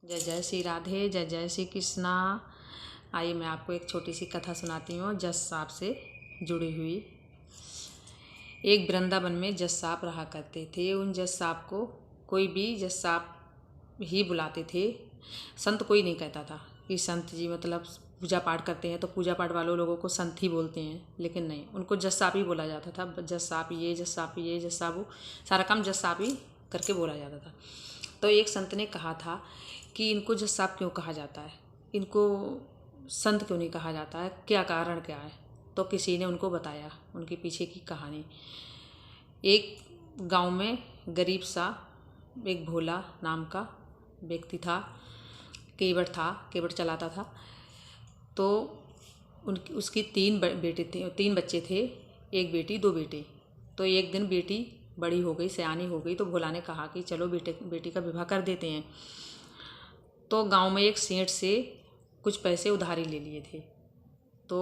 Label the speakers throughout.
Speaker 1: जय जय श्री राधे, जय जय श्री कृष्णा। आइए मैं आपको एक छोटी सी कथा सुनाती हूँ जज साहब से जुड़ी हुई। एक वृंदावन में जज साहब रहा करते थे। उन जज साहब को कोई भी जज साहब ही बुलाते थे। संत कोई नहीं कहता था कि संत जी, मतलब पूजा पाठ करते हैं तो पूजा पाठ वालों लोगों को संत ही बोलते हैं, लेकिन नहीं, उनको जज साहब ही बोला जाता था। जज साहब ये, जज साहब ये, जज साहब वो, सारा काम जज साहब ही करके बोला जाता था। तो एक संत ने कहा था कि इनको जज साहब क्यों कहा जाता है, इनको संत क्यों नहीं कहा जाता है, क्या कारण क्या है। तो किसी ने उनको बताया उनके पीछे की कहानी। एक गांव में गरीब सा एक भोला नाम का व्यक्ति था। केवट चलाता था। तो उसकी तीन बच्चे थे, एक बेटी दो बेटे। तो एक दिन बेटी बड़ी हो गई, सयानी हो गई, तो भोला ने कहा कि चलो बेटी का विवाह कर देते हैं। तो गांव में एक सेठ से कुछ पैसे उधारी ले लिए थे, तो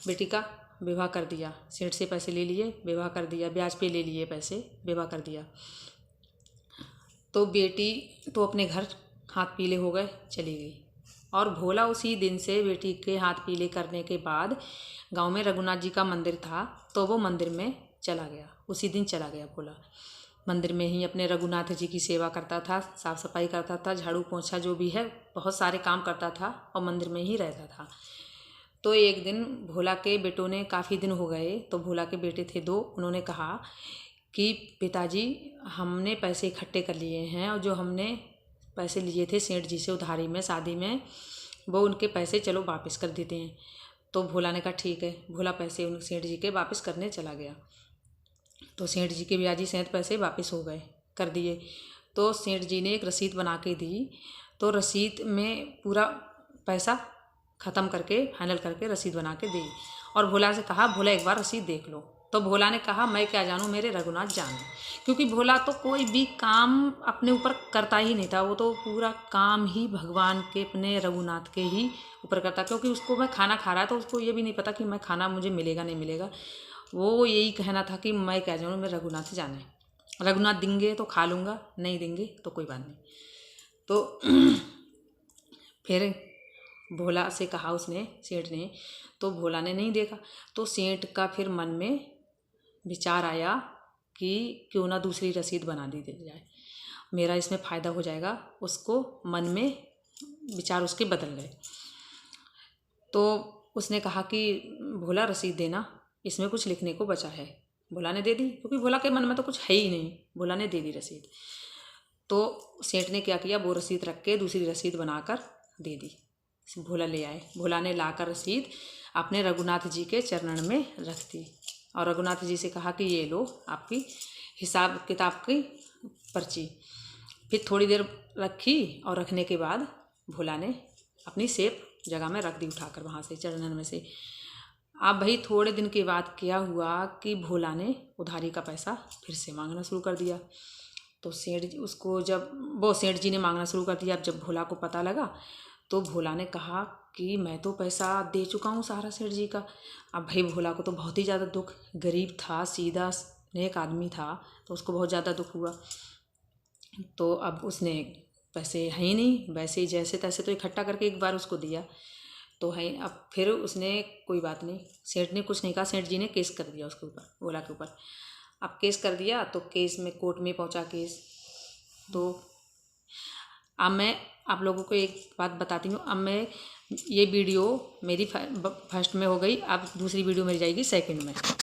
Speaker 1: बेटी का विवाह कर दिया। सेठ से पैसे ले लिए, विवाह कर दिया, ब्याज पे ले लिए पैसे, विवाह कर दिया। तो बेटी तो अपने घर हाथ पीले हो गए चली गई। और भोला उसी दिन से बेटी के हाथ पीले करने के बाद गांव में रघुनाथ जी का मंदिर था, तो वो मंदिर में चला गया। उसी दिन चला गया भोला। मंदिर में ही अपने रघुनाथ जी की सेवा करता था, साफ़ सफाई करता था, झाड़ू पोंछा जो भी है बहुत सारे काम करता था और मंदिर में ही रहता था। तो एक दिन भोला के बेटों ने, काफ़ी दिन हो गए, तो भोला के बेटे थे दो, उन्होंने कहा कि पिताजी हमने पैसे इकट्ठे कर लिए हैं और जो हमने पैसे लिए थे सेठ जी से उधारी में शादी में, वो उनके पैसे चलो वापस कर देते हैं। तो भोला ने कहा ठीक है। भोला पैसे उन सेठ जी के वापस करने चला गया। तो सेठ जी के ब्याजी सहित पैसे वापस हो गए, कर दिए। तो सेठ जी ने एक रसीद बना के दी, तो रसीद में पूरा पैसा ख़त्म करके, फाइनल करके रसीद बना के दी। और भोला से कहा, भोला एक बार रसीद देख लो। तो भोला ने कहा, मैं क्या जानूँ, मेरे रघुनाथ जाने। क्योंकि भोला तो कोई भी काम अपने ऊपर करता ही नहीं था, वो तो पूरा काम ही भगवान के, अपने रघुनाथ के ही ऊपर करता। क्योंकि उसको मैं खाना खा रहा है तो उसको ये भी नहीं पता कि मैं खाना मुझे मिलेगा नहीं मिलेगा। वो यही कहना था कि मैं क्या जानूँ, मेरे रघुनाथ जाना है। रघुनाथ देंगे तो खा लूँगा, नहीं देंगे तो कोई बात नहीं। तो फिर भोला से कहा उसने, सेठ ने, तो भोला ने नहीं देखा। तो सेठ का फिर मन में विचार आया कि क्यों ना दूसरी रसीद बना दी जाए, मेरा इसमें फ़ायदा हो जाएगा। उसको मन में विचार उसके बदल गए। तो उसने कहा कि भोला रसीद देना, इसमें कुछ लिखने को बचा है। भोला ने दे दी, क्योंकि भोला के मन में तो कुछ है ही नहीं। भोला ने दे दी रसीद। तो सेठ ने क्या किया, वो रसीद रख के दूसरी रसीद बनाकर दे दी। भोला ले आए। भोला ने लाकर रसीद अपने रघुनाथ जी के चरणन में रख दी और रघुनाथ जी से कहा कि ये लो आपकी हिसाब किताब की पर्ची। फिर थोड़ी देर रखी और रखने के बाद भोला ने अपनी सेफ जगह में रख दी, उठाकर वहाँ से चरणन में से। अब भाई थोड़े दिन के बाद क्या हुआ कि भोला ने उधारी का पैसा फिर से मांगना शुरू कर दिया। तो सेठ जी ने मांगना शुरू कर दिया। अब जब भोला को पता लगा तो भोला ने कहा कि मैं तो पैसा दे चुका हूँ सारा सेठ जी का। अब भाई भोला को तो बहुत ही ज़्यादा दुख, गरीब था, सीधा नेक आदमी था, तो उसको बहुत ज़्यादा दुख हुआ। तो अब उसने पैसे है ही नहीं, वैसे ही जैसे तैसे तो इकट्ठा करके एक बार उसको दिया तो है। अब फिर उसने, कोई बात नहीं, सेठ ने कुछ नहीं कहा, सेठ जी ने केस कर दिया उसके ऊपर, भोला के ऊपर। अब केस कर दिया तो केस में, कोर्ट में पहुंचा केस। तो अब मैं आप लोगों को एक बात बताती हूँ। अब मैं, ये वीडियो मेरी फर्स्ट में हो गई, अब दूसरी वीडियो मेरी जाएगी सेकंड में।